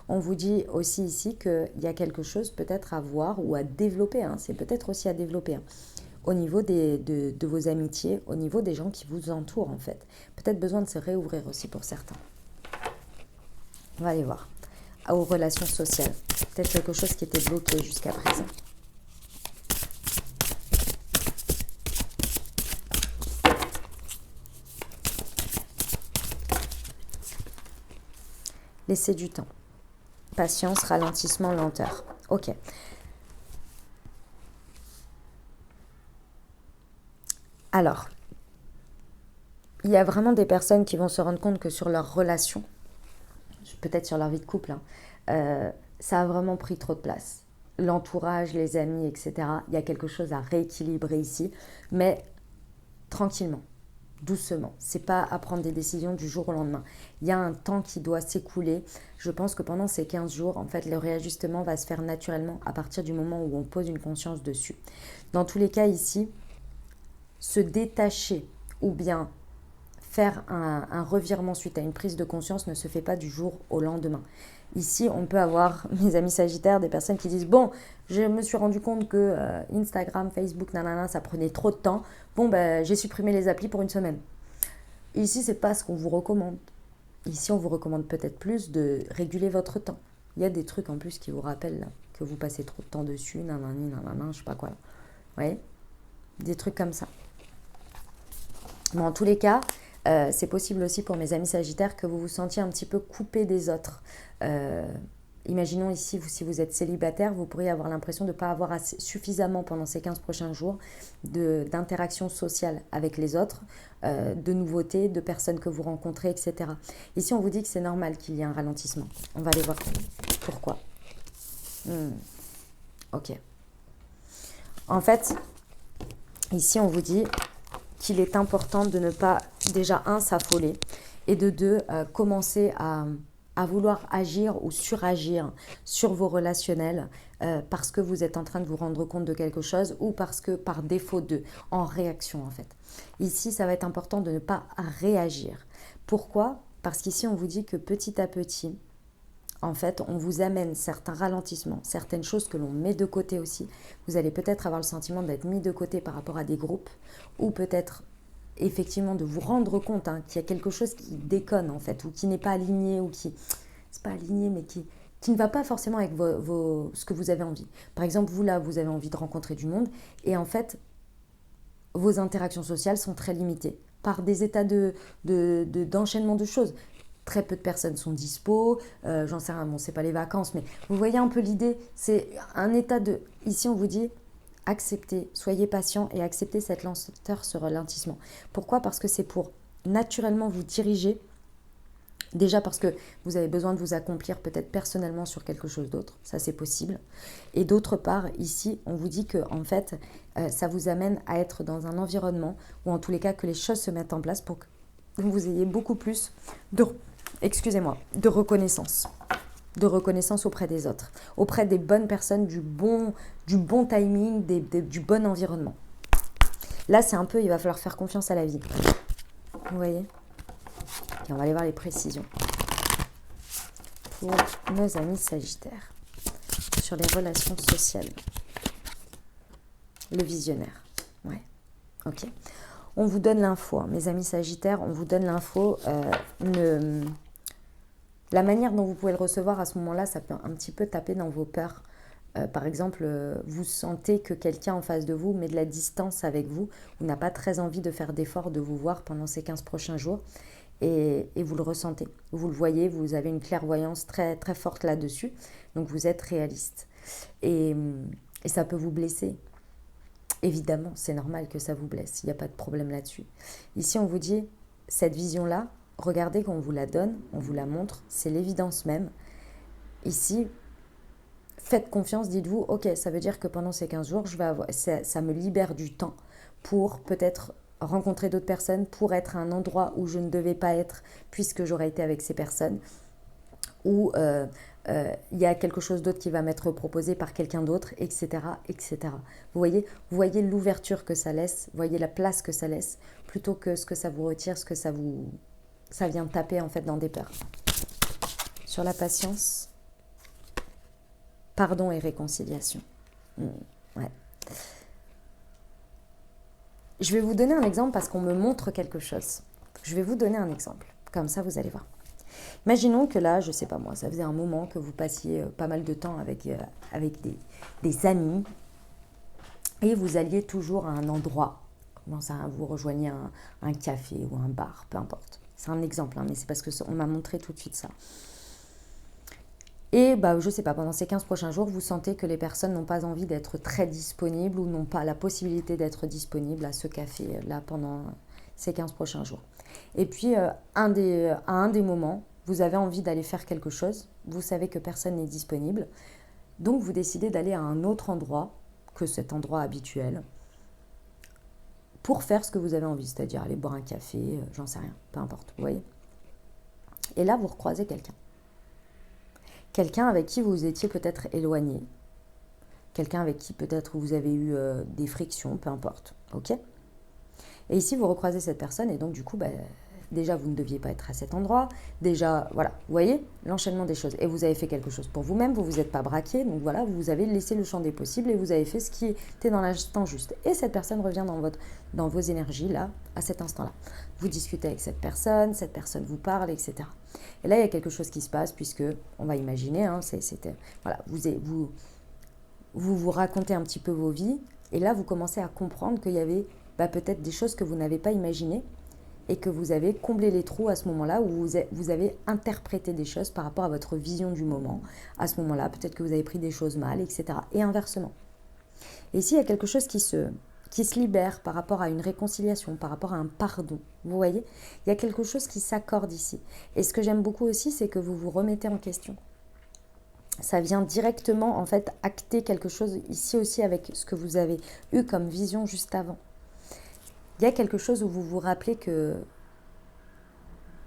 On vous dit aussi ici qu'il y a quelque chose peut-être à voir ou à développer, hein, c'est peut-être aussi à développer, hein, au niveau de vos amitiés, au niveau des gens qui vous entourent en fait. Peut-être besoin de se réouvrir aussi pour certains. On va aller voir. Aux relations sociales. Peut-être quelque chose qui était bloqué jusqu'à présent. Laissez du temps. Patience, ralentissement, lenteur. Ok. Alors, il y a vraiment des personnes qui vont se rendre compte que sur leur relation, peut-être sur leur vie de couple, ça a vraiment pris trop de place. L'entourage, les amis, etc. Il y a quelque chose à rééquilibrer ici, mais tranquillement, doucement. C'est pas à prendre des décisions du jour au lendemain. Il y a un temps qui doit s'écouler. Je pense que pendant ces 15 jours, en fait, le réajustement va se faire naturellement à partir du moment où on pose une conscience dessus. Dans tous les cas ici, se détacher ou bien faire un revirement suite à une prise de conscience ne se fait pas du jour au lendemain. Ici, on peut avoir, mes amis sagittaires, des personnes qui disent « Bon, je me suis rendu compte que Instagram, Facebook, nanana, ça prenait trop de temps. Bon, ben, j'ai supprimé les applis pour une semaine. » Ici, c'est pas ce qu'on vous recommande. Ici, on vous recommande peut-être plus de réguler votre temps. Il y a des trucs en plus qui vous rappellent là, que vous passez trop de temps dessus, nanani, nanana, je sais pas quoi. Vous voyez ? Des trucs comme ça. Mais en tous les cas, c'est possible aussi pour mes amis sagittaires que vous vous sentiez un petit peu coupé des autres. Imaginons ici, si vous êtes célibataire, vous pourriez avoir l'impression de ne pas avoir suffisamment pendant ces 15 prochains jours d'interaction sociale avec les autres, de nouveautés, de personnes que vous rencontrez, etc. Ici, on vous dit que c'est normal qu'il y ait un ralentissement. On va aller voir pourquoi. Ok. En fait, ici, on vous dit qu'il est important de ne pas, déjà, s'affoler, et de deux, commencer à vouloir agir ou suragir sur vos relationnels parce que vous êtes en train de vous rendre compte de quelque chose ou parce que par défaut en réaction en fait. Ici, ça va être important de ne pas réagir. Pourquoi ? Parce qu'ici, on vous dit que petit à petit, en fait, on vous amène certains ralentissements, certaines choses que l'on met de côté aussi. Vous allez peut-être avoir le sentiment d'être mis de côté par rapport à des groupes ou peut-être effectivement de vous rendre compte qu'il y a quelque chose qui déconne en fait ou qui n'est pas aligné ou qui, c'est pas aligné mais qui ne va pas forcément avec ce que vous avez envie. Par exemple, vous là, vous avez envie de rencontrer du monde et en fait, vos interactions sociales sont très limitées par des états d'enchaînement de choses. Très peu de personnes sont dispo, j'en sais rien, bon c'est pas les vacances, mais vous voyez un peu l'idée, c'est un état de... Ici on vous dit, acceptez, soyez patient et acceptez cette lenteur, ce ralentissement. Pourquoi ? Parce que c'est pour naturellement vous diriger, déjà parce que vous avez besoin de vous accomplir peut-être personnellement sur quelque chose d'autre, ça c'est possible. Et d'autre part, ici, on vous dit que en fait, ça vous amène à être dans un environnement, ou en tous les cas que les choses se mettent en place pour que vous ayez beaucoup plus de reconnaissance. De reconnaissance auprès des autres, auprès des bonnes personnes, du bon timing, du bon environnement. Là, c'est un peu, il va falloir faire confiance à la vie. Vous voyez ? Et on va aller voir les précisions. Pour nos amis sagittaires, sur les relations sociales. Le visionnaire. Ouais, ok. On vous donne l'info, mes amis sagittaires, on vous donne l'info. La manière dont vous pouvez le recevoir à ce moment-là, ça peut un petit peu taper dans vos peurs. Par exemple, vous sentez que quelqu'un en face de vous met de la distance avec vous ou n'a pas très envie de faire d'efforts de vous voir pendant ces 15 prochains jours et vous le ressentez. Vous le voyez, vous avez une clairvoyance très, très forte là-dessus, donc vous êtes réaliste. Et ça peut vous blesser. Évidemment, c'est normal que ça vous blesse, il n'y a pas de problème là-dessus. Ici, on vous dit, cette vision-là, regardez qu'on vous la donne, on vous la montre, c'est l'évidence même. Ici, faites confiance, dites-vous, ok, ça veut dire que pendant ces 15 jours, ça me libère du temps pour peut-être rencontrer d'autres personnes, pour être à un endroit où je ne devais pas être puisque j'aurais été avec ces personnes, ou il y a quelque chose d'autre qui va m'être proposé par quelqu'un d'autre, etc., etc. Vous voyez l'ouverture que ça laisse, vous voyez la place que ça laisse, plutôt que ce que ça vous retire, ce que ça vient taper en fait dans des peurs. Sur la patience, pardon et réconciliation. Ouais. Je vais vous donner un exemple parce qu'on me montre quelque chose. Je vais vous donner un exemple. Comme ça, vous allez voir. Imaginons que là, je sais pas moi, ça faisait un moment que vous passiez pas mal de temps avec des amis et vous alliez toujours à un endroit. Vous rejoignez un café ou un bar, peu importe. C'est un exemple, mais c'est parce qu'on m'a montré tout de suite ça. Et bah, je ne sais pas, pendant ces 15 prochains jours, vous sentez que les personnes n'ont pas envie d'être très disponibles ou n'ont pas la possibilité d'être disponibles à ce café-là pendant ces 15 prochains jours. Et puis, à un des moments, vous avez envie d'aller faire quelque chose, vous savez que personne n'est disponible, donc vous décidez d'aller à un autre endroit que cet endroit habituel pour faire ce que vous avez envie, c'est-à-dire aller boire un café, j'en sais rien, peu importe, vous voyez. Et là, vous recroisez quelqu'un. Quelqu'un avec qui vous étiez peut-être éloigné, quelqu'un avec qui peut-être vous avez eu des frictions, peu importe, ok. Et ici, vous recroisez cette personne et donc du coup, déjà, vous ne deviez pas être à cet endroit. Déjà, voilà, vous voyez l'enchaînement des choses. Et vous avez fait quelque chose pour vous-même, vous ne vous êtes pas braqué. Donc voilà, vous avez laissé le champ des possibles et vous avez fait ce qui était dans l'instant juste. Et cette personne revient dans vos énergies, là, à cet instant-là. Vous discutez avec cette personne vous parle, etc. Et là, il y a quelque chose qui se passe puisque, on va imaginer, voilà, vous racontez un petit peu vos vies. Et là, vous commencez à comprendre qu'il y avait peut-être des choses que vous n'avez pas imaginées et que vous avez comblé les trous à ce moment-là où vous avez interprété des choses par rapport à votre vision du moment. À ce moment-là, peut-être que vous avez pris des choses mal, etc. Et inversement. Et ici, il y a quelque chose qui se libère par rapport à une réconciliation, par rapport à un pardon. Vous voyez, il y a quelque chose qui s'accorde ici. Et ce que j'aime beaucoup aussi, c'est que vous vous remettez en question. Ça vient directement, en fait, acter quelque chose ici aussi avec ce que vous avez eu comme vision juste avant. Il y a quelque chose où vous vous rappelez que,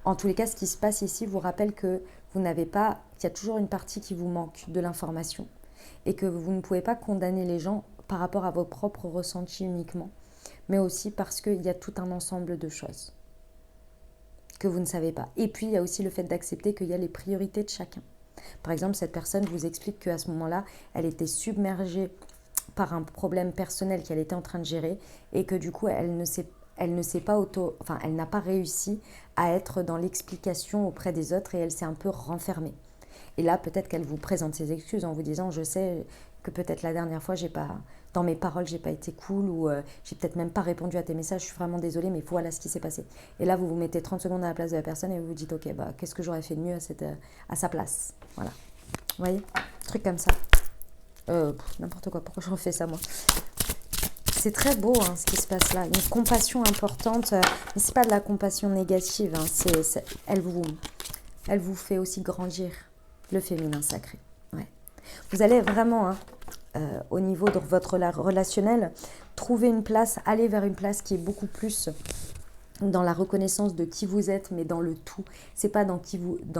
en tous les cas, ce qui se passe ici vous rappelle que vous n'avez pas, qu'il y a toujours une partie qui vous manque de l'information et que vous ne pouvez pas condamner les gens par rapport à vos propres ressentis uniquement, mais aussi parce qu'il y a tout un ensemble de choses que vous ne savez pas. Et puis, il y a aussi le fait d'accepter qu'il y a les priorités de chacun. Par exemple, cette personne vous explique qu'à ce moment-là, elle était submergée par un problème personnel qu'elle était en train de gérer et que du coup elle n'a pas réussi à être dans l'explication auprès des autres et elle s'est un peu renfermée. Et là peut-être qu'elle vous présente ses excuses en vous disant je sais que peut-être la dernière fois dans mes paroles j'ai pas été cool ou j'ai peut-être même pas répondu à tes messages, je suis vraiment désolée mais voilà ce qui s'est passé. Et là vous vous mettez 30 secondes à la place de la personne et vous vous dites ok qu'est-ce que j'aurais fait de mieux à sa place, voilà, vous voyez, truc comme ça. N'importe quoi, pourquoi je refais ça moi? C'est très beau ce qui se passe là, une compassion importante, mais c'est pas de la compassion négative, elle vous fait aussi grandir le féminin sacré. Ouais. Vous allez vraiment, au niveau de votre relationnel, trouver une place, aller vers une place qui est beaucoup plus dans la reconnaissance de qui vous êtes, mais dans le tout. C'est pas dans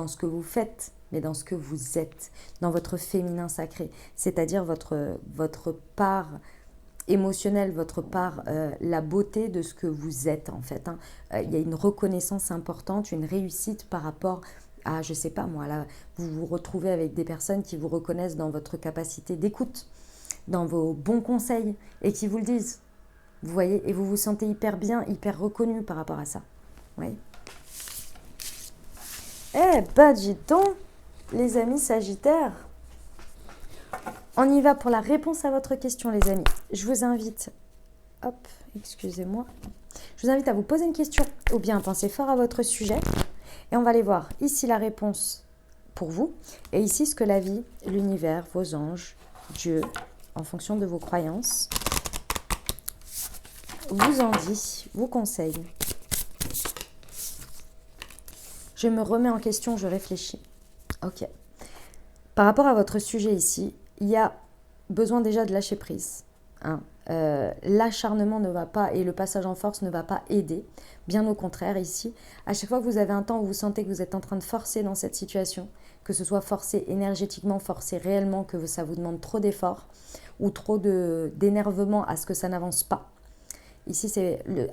ce que vous faites, mais dans ce que vous êtes, dans votre féminin sacré, c'est-à-dire votre part émotionnelle, votre part, la beauté de ce que vous êtes en fait. Il y a une reconnaissance importante, une réussite par rapport à, je sais pas moi, là, vous vous retrouvez avec des personnes qui vous reconnaissent dans votre capacité d'écoute, dans vos bons conseils et qui vous le disent. Vous voyez, et vous vous sentez hyper bien, hyper reconnu par rapport à ça. Oui. Dis donc, les amis Sagittaires, on y va pour la réponse à votre question, les amis. Je vous invite, excusez-moi, je vous invite à vous poser une question ou bien à penser fort à votre sujet. Et on va aller voir ici la réponse pour vous et ici ce que la vie, l'univers, vos anges, Dieu, en fonction de vos croyances, vous en dit, vous conseille. Je me remets en question, je réfléchis. Ok. Par rapport à votre sujet ici, il y a besoin déjà de lâcher prise. L'acharnement ne va pas et le passage en force ne va pas aider. Bien au contraire, ici, à chaque fois que vous avez un temps où vous sentez que vous êtes en train de forcer dans cette situation, que ce soit forcer énergétiquement, forcer réellement, que ça vous demande trop d'efforts ou trop d'énervement à ce que ça n'avance pas. Ici,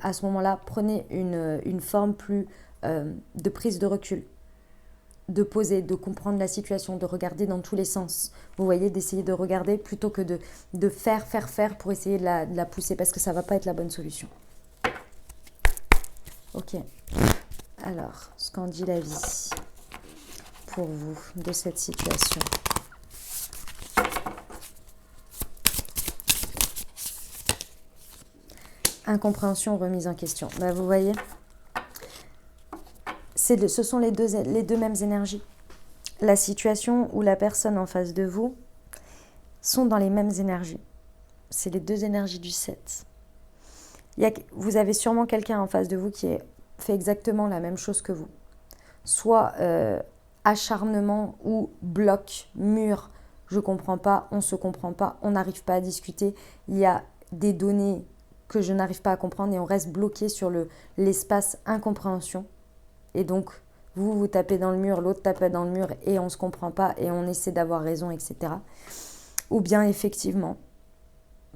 à ce moment-là, prenez une forme plus de prise de recul, de poser, de comprendre la situation, de regarder dans tous les sens. Vous voyez, d'essayer de regarder plutôt que de faire pour essayer de la pousser, parce que ça ne va pas être la bonne solution. Ok. Alors, ce qu'en dit la vie pour vous de cette situation. Incompréhension, remise en question. Vous voyez, ce sont les deux mêmes énergies. la situation ou la personne en face de vous sont dans les mêmes énergies. C'est les deux énergies du 7. Vous avez sûrement quelqu'un en face de vous qui fait exactement la même chose que vous. Soit acharnement ou bloc, mur, je ne comprends pas, on ne se comprend pas, on n'arrive pas à discuter, il y a des données que je n'arrive pas à comprendre et on reste bloqué sur l'espace incompréhension. Et donc, vous tapez dans le mur, l'autre tape dans le mur et on ne se comprend pas et on essaie d'avoir raison, etc. Ou bien effectivement,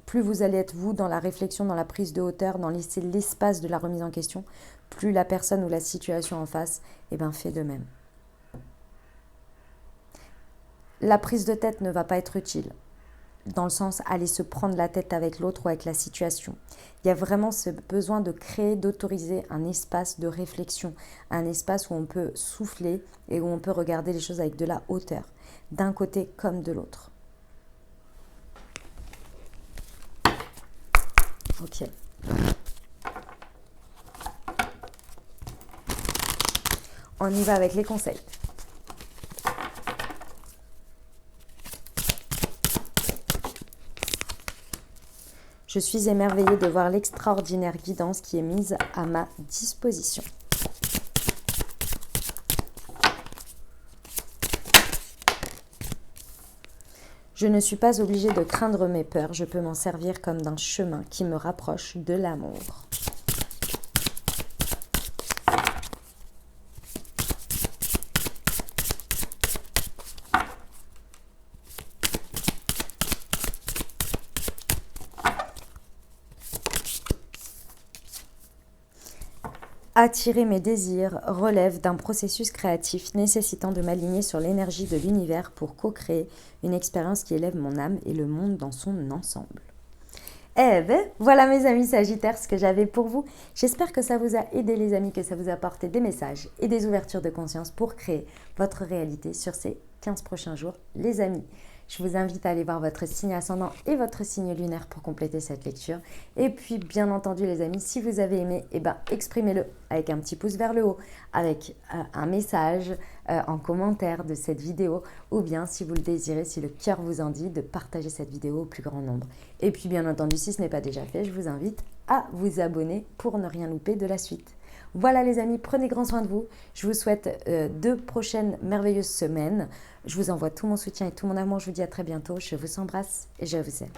plus vous allez être vous dans la réflexion, dans la prise de hauteur, dans laisser l'espace de la remise en question, plus la personne ou la situation en face fait de même. La prise de tête ne va pas être utile, dans le sens aller se prendre la tête avec l'autre ou avec la situation. Il y a vraiment ce besoin de créer, d'autoriser un espace de réflexion, un espace où on peut souffler et où on peut regarder les choses avec de la hauteur, d'un côté comme de l'autre. Ok. On y va avec les conseils. Je suis émerveillée de voir l'extraordinaire guidance qui est mise à ma disposition. Je ne suis pas obligée de craindre mes peurs, je peux m'en servir comme d'un chemin qui me rapproche de l'amour. Attirer mes désirs relève d'un processus créatif nécessitant de m'aligner sur l'énergie de l'univers pour co-créer une expérience qui élève mon âme et le monde dans son ensemble. Eh ben, voilà mes amis Sagittaires, ce que j'avais pour vous. J'espère que ça vous a aidé les amis, que ça vous a apporté des messages et des ouvertures de conscience pour créer votre réalité sur ces 15 prochains jours, les amis. Je vous invite à aller voir votre signe ascendant et votre signe lunaire pour compléter cette lecture. Et puis, bien entendu, les amis, si vous avez aimé, exprimez-le avec un petit pouce vers le haut, avec un message en commentaire de cette vidéo, ou bien, si vous le désirez, si le cœur vous en dit, de partager cette vidéo au plus grand nombre. Et puis, bien entendu, si ce n'est pas déjà fait, je vous invite à vous abonner pour ne rien louper de la suite. Voilà les amis, prenez grand soin de vous. Je vous souhaite 2 prochaines merveilleuses semaines. Je vous envoie tout mon soutien et tout mon amour. Je vous dis à très bientôt. Je vous embrasse et je vous aime.